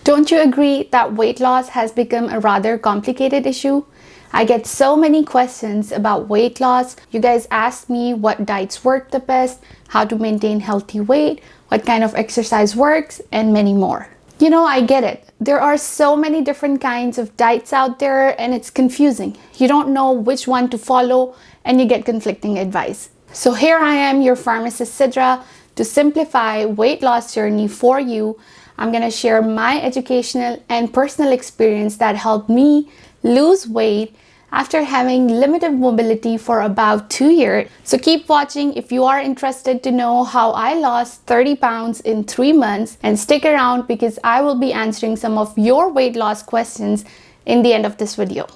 Don't you agree that weight loss has become a rather complicated issue? I get so many questions about weight loss. You guys ask me what diets work the best, how to maintain healthy weight, what kind of exercise works, and many more. I get it. There are so many different kinds of diets out there and it's confusing. You don't know which one to follow and you get conflicting advice. So here I am, your pharmacist Sidra, to simplify weight loss journey for you. I'm going to share my educational and personal experience that helped me lose weight after having limited mobility for about 2 years. So keep watching if you are interested to know how I lost 30 pounds in 3 months, and stick around because I will be answering some of your weight loss questions in the end of this video.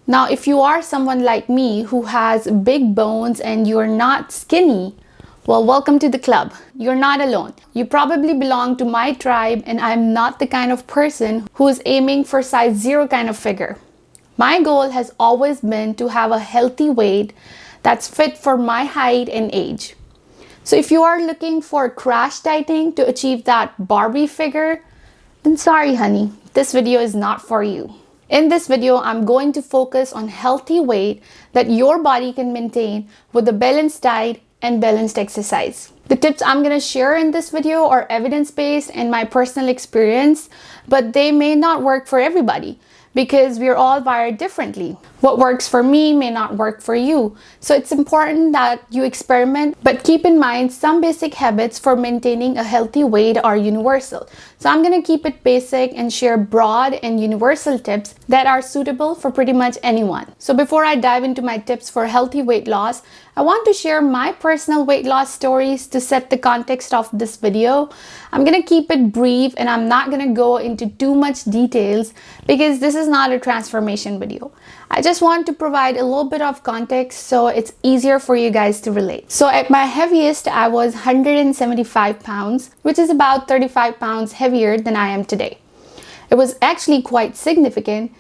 Now, if you are someone like me who has big bones and you're not skinny, well, welcome to the club. You're not alone. You probably belong to my tribe, and I'm not the kind of person who is aiming for size 0 kind of figure. My goal has always been to have a healthy weight that's fit for my height and age. So if you are looking for crash dieting to achieve that Barbie figure, then sorry, honey, this video is not for you. In this video, I'm going to focus on healthy weight that your body can maintain with a balanced diet and balanced exercise. The tips I'm going to share in this video are evidence-based and my personal experience, but they may not work for everybody because we're all wired differently. What works for me may not work for you. So it's important that you experiment, but keep in mind some basic habits for maintaining a healthy weight are universal. So I'm gonna keep it basic and share broad and universal tips that are suitable for pretty much anyone. So before I dive into my tips for healthy weight loss, I want to share my personal weight loss stories to set the context of this video. I'm gonna keep it brief and I'm not gonna go into too much details because this is not a transformation video. I just want to provide a little bit of context so it's easier for you guys to relate. So at my heaviest, I was 175 pounds, which is about 35 pounds heavier than I am today. It was actually quite significant,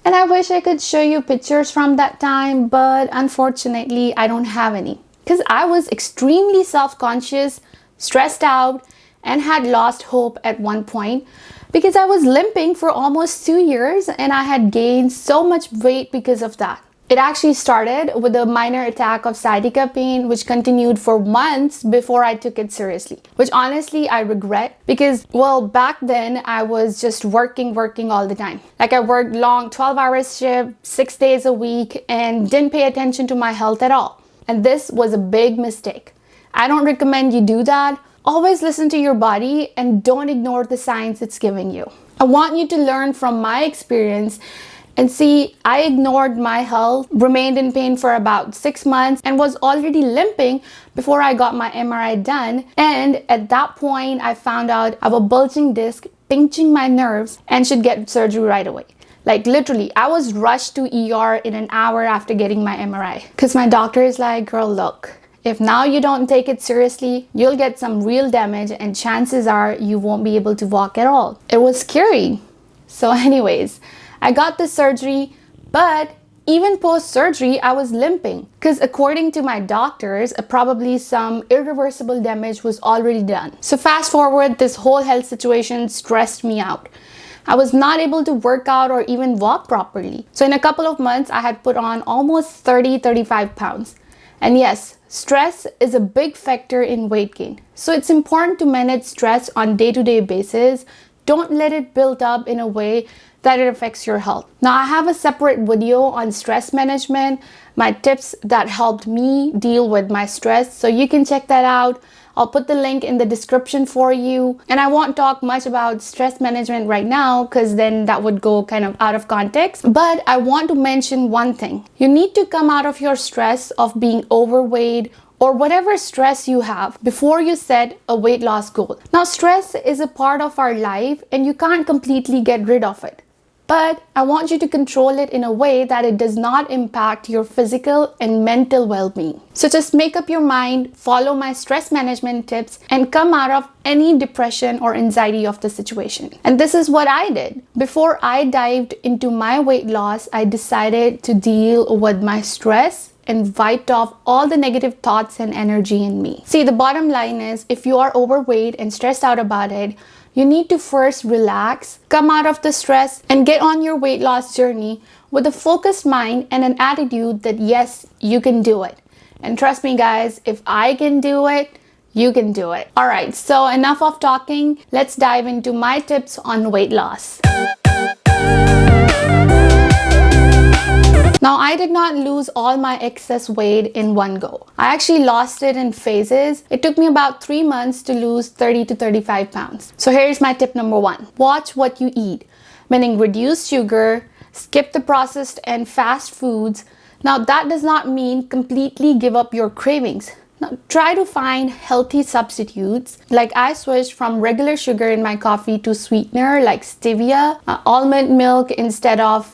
and I wish I could show you pictures from that time, but unfortunately I don't have any because I was extremely self-conscious, stressed out, and had lost hope at one point because I was limping for almost 2 years and I had gained so much weight because of that. It actually started with a minor attack of sciatica pain which continued for months before I took it seriously, which honestly I regret because, well, back then I was just working all the time. Like I worked long 12-hour shift, 6 days a week, and didn't pay attention to my health at all. And this was a big mistake. I don't recommend you do that. Always listen to your body and don't ignore the signs it's giving you. I want you to learn from my experience and see, I ignored my health, remained in pain for about 6 months, and was already limping before I got my MRI done. And at that point, I found out I have a bulging disc pinching my nerves and should get surgery right away. Like literally, I was rushed to ER in an hour after getting my MRI. Because my doctor is like, girl, look, if now you don't take it seriously, you'll get some real damage and chances are you won't be able to walk at all. It was scary. So anyways, I got the surgery, but even post-surgery, I was limping because according to my doctors, probably some irreversible damage was already done. So fast forward, this whole health situation stressed me out. I was not able to work out or even walk properly. So in a couple of months, I had put on almost 35 pounds. And yes, stress is a big factor in weight gain. So it's important to manage stress on day-to-day basis. Don't let it build up in a way that it affects your health. Now, I have a separate video on stress management, my tips that helped me deal with my stress. So you can check that out. I'll put the link in the description for you. And I won't talk much about stress management right now because then that would go kind of out of context. But I want to mention one thing. You need to come out of your stress of being overweight or whatever stress you have before you set a weight loss goal. Now, stress is a part of our life and you can't completely get rid of it. but I want you to control it in a way that it does not impact your physical and mental well-being. So just make up your mind, follow my stress management tips, and come out of any depression or anxiety of the situation. And this is what I did. Before I dived into my weight loss, I decided to deal with my stress and wipe off all the negative thoughts and energy in me. See, the bottom line is, if you are overweight and stressed out about it, you need to first relax, come out of the stress, and get on your weight loss journey with a focused mind and an attitude that yes, you can do it. And trust me guys, if I can do it, you can do it. Alright, so enough of talking. Let's dive into my tips on weight loss. Now, I did not lose all my excess weight in one go. I actually lost it in phases. It took me about 3 months to lose 30 to 35 pounds. So here's my tip number 1. Watch what you eat, meaning reduce sugar, skip the processed and fast foods. Now, that does not mean completely give up your cravings. Now, try to find healthy substitutes. Like I switched from regular sugar in my coffee to sweetener like stevia, almond milk instead of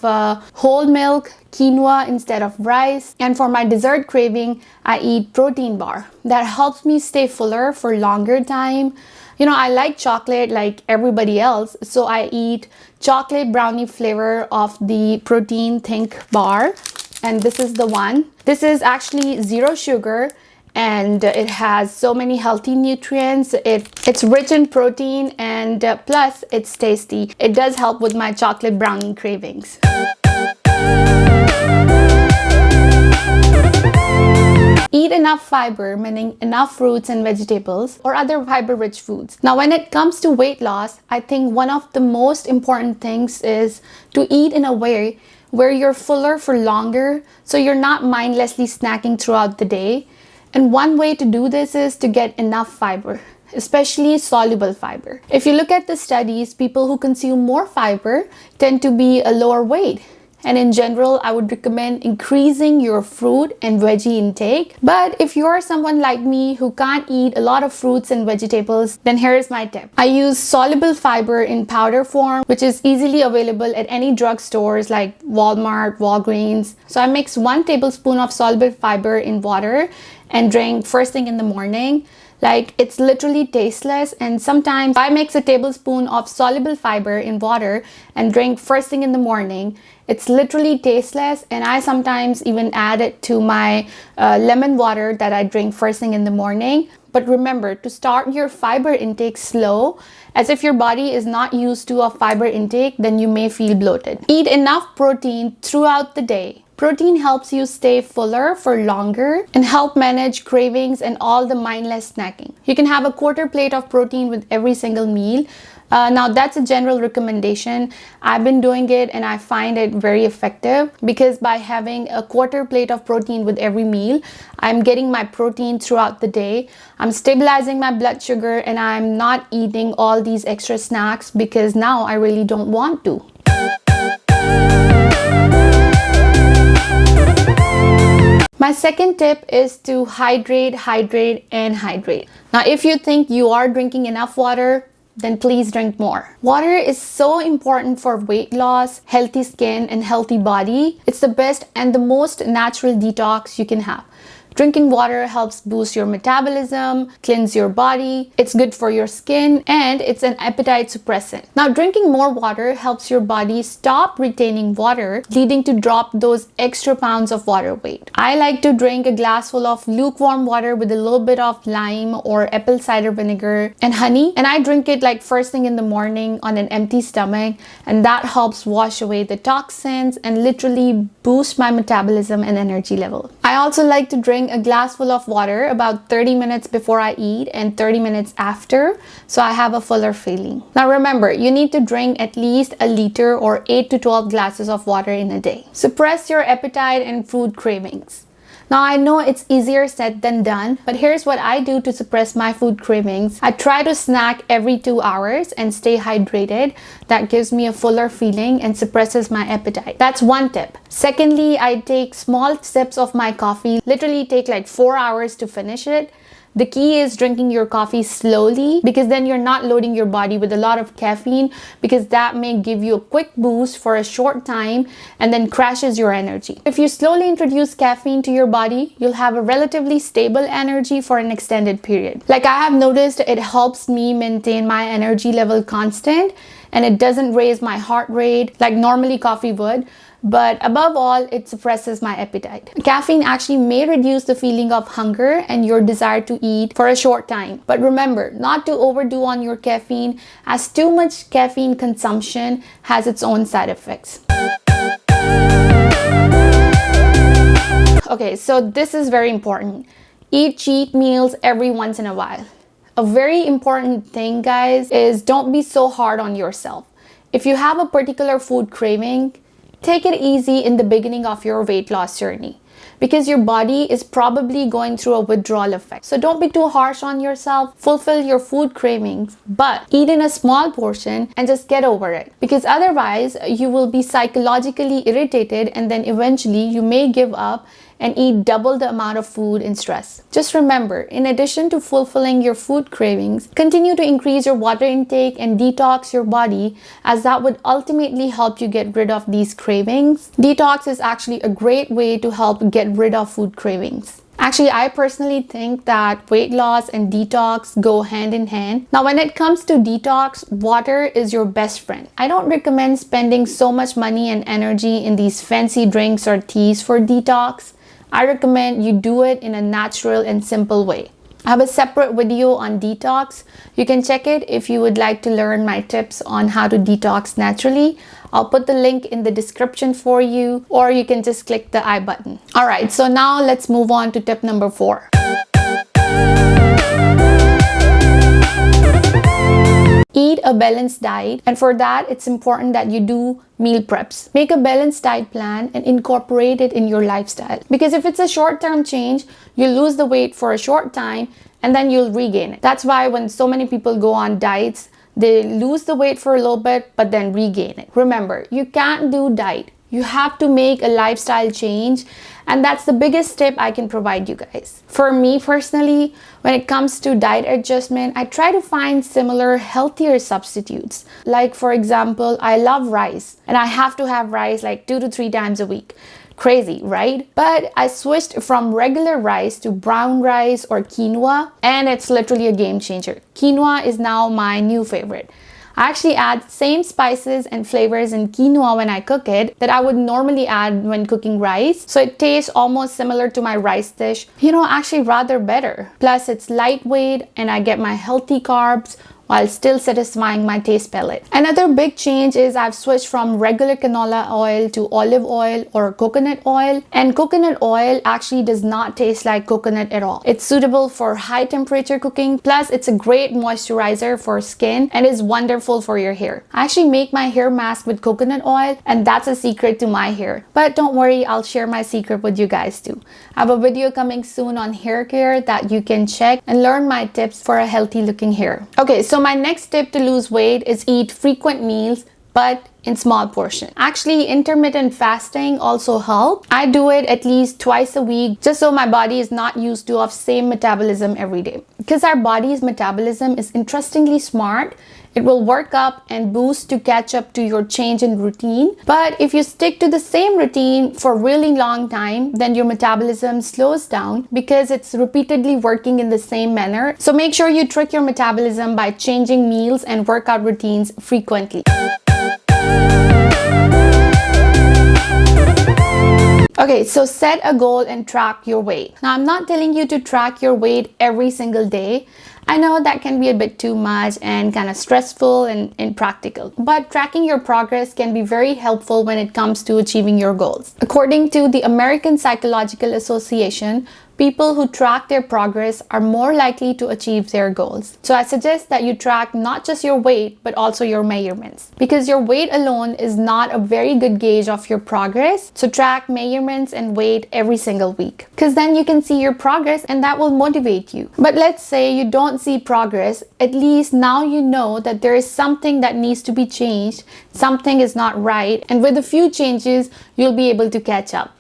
whole milk, quinoa instead of rice. And for my dessert craving, I eat protein bar. That helps me stay fuller for longer time. You know, I like chocolate like everybody else, so I eat chocolate brownie flavor of the Protein Think bar. And this is the one. This is actually 0 sugar. And it has so many healthy nutrients. It's rich in protein, and plus it's tasty. It does help with my chocolate brownie cravings. Eat enough fiber, meaning enough fruits and vegetables or other fiber-rich foods. Now, when it comes to weight loss, I think one of the most important things is to eat in a way where you're fuller for longer, so you're not mindlessly snacking throughout the day. And one way to do this is to get enough fiber, especially soluble fiber. If you look at the studies, people who consume more fiber tend to be a lower weight. And in general, I would recommend increasing your fruit and veggie intake. But if you're someone like me who can't eat a lot of fruits and vegetables, then here's my tip. I use soluble fiber in powder form, which is easily available at any drugstores like Walmart, Walgreens. So I mix 1 tablespoon of soluble fiber in water and drink first thing in the morning. Like, it's literally tasteless, and sometimes I mix a tablespoon of soluble fiber in water and drink first thing in the morning. It's literally tasteless, and I sometimes even add it to my lemon water that I drink first thing in the morning. But remember to start your fiber intake slow, as if your body is not used to a fiber intake, then you may feel bloated. Eat enough protein throughout the day. Protein helps you stay fuller for longer and help manage cravings and all the mindless snacking. You can have a 1/4 plate of protein with every single meal. Now, that's a general recommendation. I've been doing it and I find it very effective, because by having a 1/4 plate of protein with every meal, I'm getting my protein throughout the day. I'm stabilizing my blood sugar, and I'm not eating all these extra snacks because now I really don't want to. My second tip is to hydrate, hydrate, and hydrate. Now, if you think you are drinking enough water, then please drink more. Water is so important for weight loss, healthy skin, and healthy body. It's the best and the most natural detox you can have. Drinking water helps boost your metabolism, cleanse your body, it's good for your skin, and it's an appetite suppressant. Now, drinking more water helps your body stop retaining water, leading to drop those extra pounds of water weight. I like to drink a glass full of lukewarm water with a little bit of lime or apple cider vinegar and honey, and I drink it like first thing in the morning on an empty stomach, and that helps wash away the toxins and literally boost my metabolism and energy level. I also like to drink a glass full of water about 30 minutes before I eat and 30 minutes after, so I have a fuller feeling. Now remember, you need to drink at least a liter or 8 to 12 glasses of water in a day. Suppress your appetite and food cravings. Now, I know it's easier said than done, but here's what I do to suppress my food cravings. I try to snack every 2 hours and stay hydrated. That gives me a fuller feeling and suppresses my appetite. That's one tip. Secondly, I take small sips of my coffee, literally take like 4 hours to finish it. The key is drinking your coffee slowly, because then you're not loading your body with a lot of caffeine, because that may give you a quick boost for a short time and then crashes your energy. If you slowly introduce caffeine to your body, you'll have a relatively stable energy for an extended period. Like I have noticed, it helps me maintain my energy level constant, and it doesn't raise my heart rate like normally coffee would. But above all, it suppresses my appetite. Caffeine actually may reduce the feeling of hunger and your desire to eat for a short time. But remember not to overdo on your caffeine, as too much caffeine consumption has its own side effects. Okay, so this is very important. Eat cheat meals every once in a while. A very important thing, guys, is don't be so hard on yourself. If you have a particular food craving, take it easy in the beginning of your weight loss journey, because your body is probably going through a withdrawal effect. So don't be too harsh on yourself. Fulfill your food cravings, but eat in a small portion and just get over it, because otherwise you will be psychologically irritated, and then eventually you may give up and eat double the amount of food in stress. Just remember, in addition to fulfilling your food cravings, continue to increase your water intake and detox your body, as that would ultimately help you get rid of these cravings. Detox is actually a great way to help get rid of food cravings. Actually, I personally think that weight loss and detox go hand in hand. Now, when it comes to detox, water is your best friend. I don't recommend spending so much money and energy in these fancy drinks or teas for detox. I recommend you do it in a natural and simple way. I have a separate video on detox. You can check it if you would like to learn my tips on how to detox naturally. I'll put the link in the description for you, or you can just click the I button. All right, so now let's move on to tip number 4. Eat a balanced diet, and for that it's important that you do meal preps. Make a balanced diet plan and incorporate it in your lifestyle, because if it's a short-term change, you lose the weight for a short time and then you'll regain it. That's why when so many people go on diets, they lose the weight for a little bit but then regain it. Remember, you can't do diet. You have to make a lifestyle change, and that's the biggest tip I can provide you guys. For me personally, when it comes to diet adjustment, I try to find similar, healthier substitutes. Like for example, I love rice, and I have to have rice like 2 to 3 times a week. Crazy, right? But I switched from regular rice to brown rice or quinoa, and it's literally a game changer. Quinoa is now my new favorite. I actually add same spices and flavors in quinoa when I cook it that I would normally add when cooking rice. So it tastes almost similar to my rice dish. Actually rather better. Plus it's lightweight and I get my healthy carbs while still satisfying my taste palette. Another big change is I've switched from regular canola oil to olive oil or coconut oil. And coconut oil actually does not taste like coconut at all. It's suitable for high temperature cooking. Plus it's a great moisturizer for skin and is wonderful for your hair. I actually make my hair mask with coconut oil, and that's a secret to my hair. But don't worry, I'll share my secret with you guys too. I have a video coming soon on hair care that you can check and learn my tips for a healthy looking hair. Okay, so my next tip to lose weight is eat frequent meals, but in small portions. Actually, intermittent fasting also helps. I do it at least twice a week, just so my body is not used to of same metabolism every day. Because our body's metabolism is interestingly smart. It will work up and boost to catch up to your change in routine. But if you stick to the same routine for a really long time, then your metabolism slows down because it's repeatedly working in the same manner. So make sure you trick your metabolism by changing meals and workout routines frequently. Okay, so set a goal and track your weight. Now, I'm not telling you to track your weight every single day. I know that can be a bit too much and kind of stressful and impractical, but tracking your progress can be very helpful when it comes to achieving your goals. According to the American Psychological Association, people who track their progress are more likely to achieve their goals. So I suggest that you track not just your weight, but also your measurements, because your weight alone is not a very good gauge of your progress. So track measurements and weight every single week, because then you can see your progress and that will motivate you. But let's say you don't see progress, at least now you know that there is something that needs to be changed, something is not right, and with a few changes, you'll be able to catch up.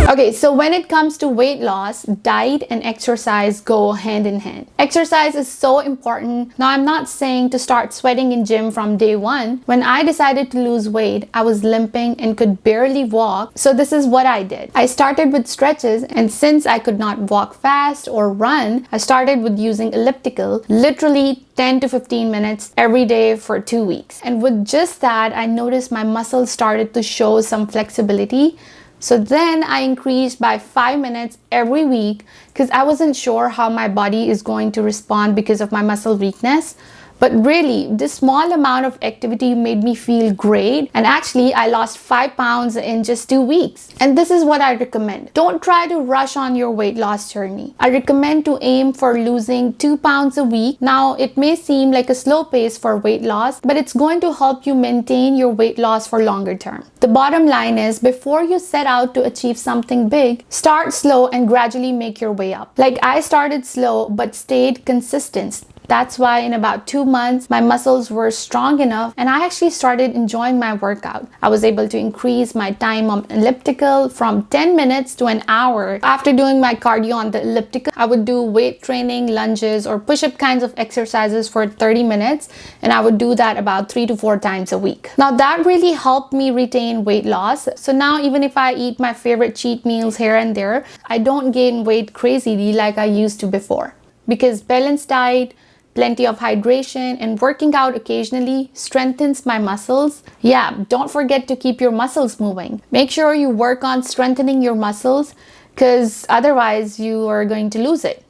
Okay, so when it comes to weight loss, diet and exercise go hand in hand. Exercise is so important. Now, I'm not saying to start sweating in gym from day one. When I decided to lose weight, I was limping and could barely walk. So this is what I did. I started with stretches, and since I could not walk fast or run, I started with using elliptical, literally 10 to 15 minutes every day for 2 weeks. And with just that, I noticed my muscles started to show some flexibility. So then I increased by 5 minutes every week because I wasn't sure how my body is going to respond because of my muscle weakness. But really, this small amount of activity made me feel great, and actually I lost 5 pounds in just 2 weeks. And this is what I recommend. Don't try to rush on your weight loss journey. I recommend to aim for losing 2 pounds a week. Now, it may seem like a slow pace for weight loss, but it's going to help you maintain your weight loss for longer term. The bottom line is, before you set out to achieve something big, start slow and gradually make your way up. Like, I started slow but stayed consistent. That's why in about 2 months, my muscles were strong enough and I actually started enjoying my workout. I was able to increase my time on elliptical from 10 minutes to an hour. After doing my cardio on the elliptical, I would do weight training, lunges, or push-up kinds of exercises for 30 minutes, and I would do that about 3 to 4 times a week. Now, that really helped me retain weight loss. So now, even if I eat my favorite cheat meals here and there, I don't gain weight crazily like I used to before. Because balanced diet, plenty of hydration, and working out occasionally strengthens my muscles. Yeah, don't forget to keep your muscles moving. Make sure you work on strengthening your muscles, because otherwise you are going to lose it.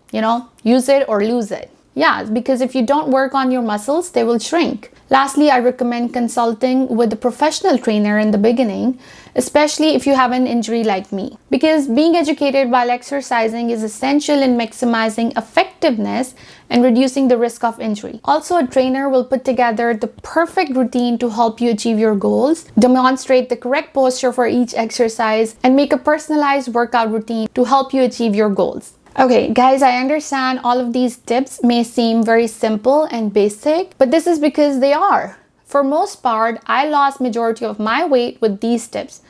Use it or lose it. Yeah, because if you don't work on your muscles, they will shrink. Lastly, I recommend consulting with a professional trainer in the beginning, especially if you have an injury like me. Because being educated while exercising is essential in maximizing effectiveness and reducing the risk of injury. Also, a trainer will put together the perfect routine to help you achieve your goals, demonstrate the correct posture for each exercise, and make a personalized workout routine to help you achieve your goals. Okay, guys, I understand all of these tips may seem very simple and basic, but this is because they are. For most part, I lost majority of my weight with these tips.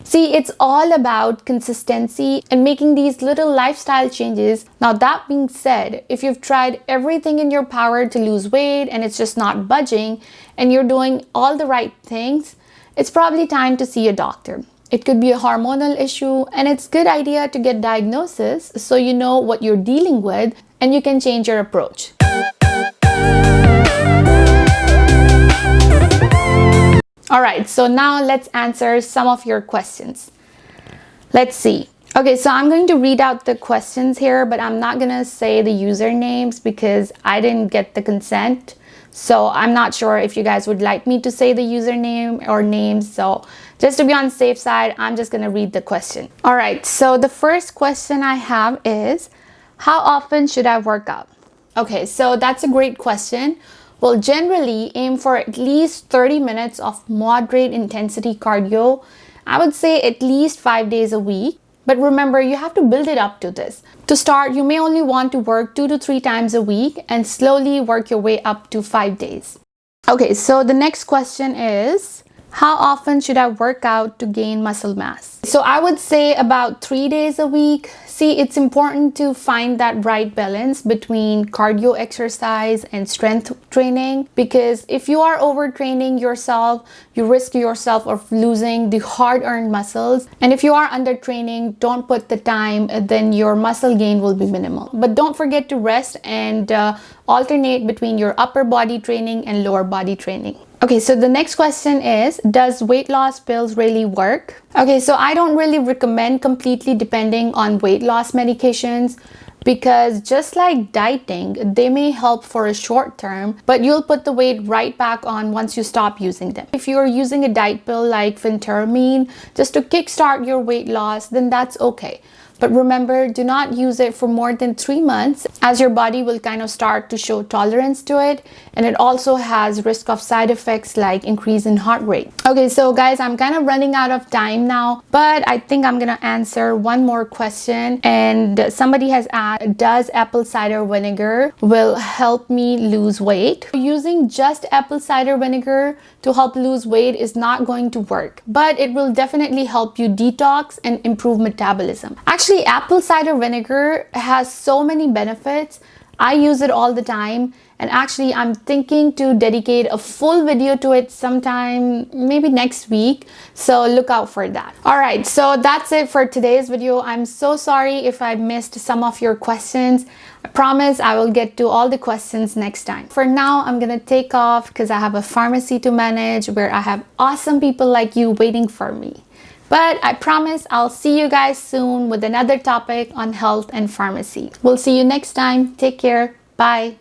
See, it's all about consistency and making these little lifestyle changes. Now, that being said, if you've tried everything in your power to lose weight and it's just not budging and you're doing all the right things, it's probably time to see a doctor. It could be a hormonal issue, and it's a good idea to get diagnosis so you know what you're dealing with and you can change your approach. Alright, so now let's answer some of your questions. Let's see. Okay, so I'm going to read out the questions here, but I'm not going to say the usernames because I didn't get the consent. So I'm not sure if you guys would like me to say the username or names. So just to be on the safe side, I'm just going to read the question. All right, so the first question I have is, how often should I work out? Okay, so that's a great question. Well, generally aim for at least 30 minutes of moderate intensity cardio. I would say at least 5 days a week. But remember, you have to build it up to this. To start, you may only want to work 2 to 3 times a week and slowly work your way up to 5 days. Okay, so the next question is, how often should I work out to gain muscle mass? So I would say about 3 days a week. See, it's important to find that right balance between cardio exercise and strength training, because if you are overtraining yourself, you risk yourself of losing the hard-earned muscles. And if you are undertraining, don't put the time, then your muscle gain will be minimal. But don't forget to rest and alternate between your upper body training and lower body training. Okay, so the next question is, does weight loss pills really work? Okay, so I don't really recommend completely depending on weight loss medications, because just like dieting, they may help for a short term, but you'll put the weight right back on once you stop using them. If you're using a diet pill like phentermine just to kickstart your weight loss, then that's okay. But remember, do not use it for more than 3 months, as your body will kind of start to show tolerance to it, and it also has risk of side effects like increase in heart rate. Okay, so guys, I'm kind of running out of time now, but I think I'm gonna answer one more question. And somebody has asked, does apple cider vinegar will help me lose weight? Using just apple cider vinegar to help lose weight is not going to work, but it will definitely help you detox and improve metabolism. Actually, apple cider vinegar has so many benefits. I use it all the time, and actually I'm thinking to dedicate a full video to it sometime maybe next week, so look out for that. All right, so that's it for today's video. I'm so sorry if I missed some of your questions. I promise I will get to all the questions next time. For now, I'm gonna take off because I have a pharmacy to manage where I have awesome people like you waiting for me. But I promise I'll see you guys soon with another topic on health and pharmacy. We'll see you next time. Take care. Bye.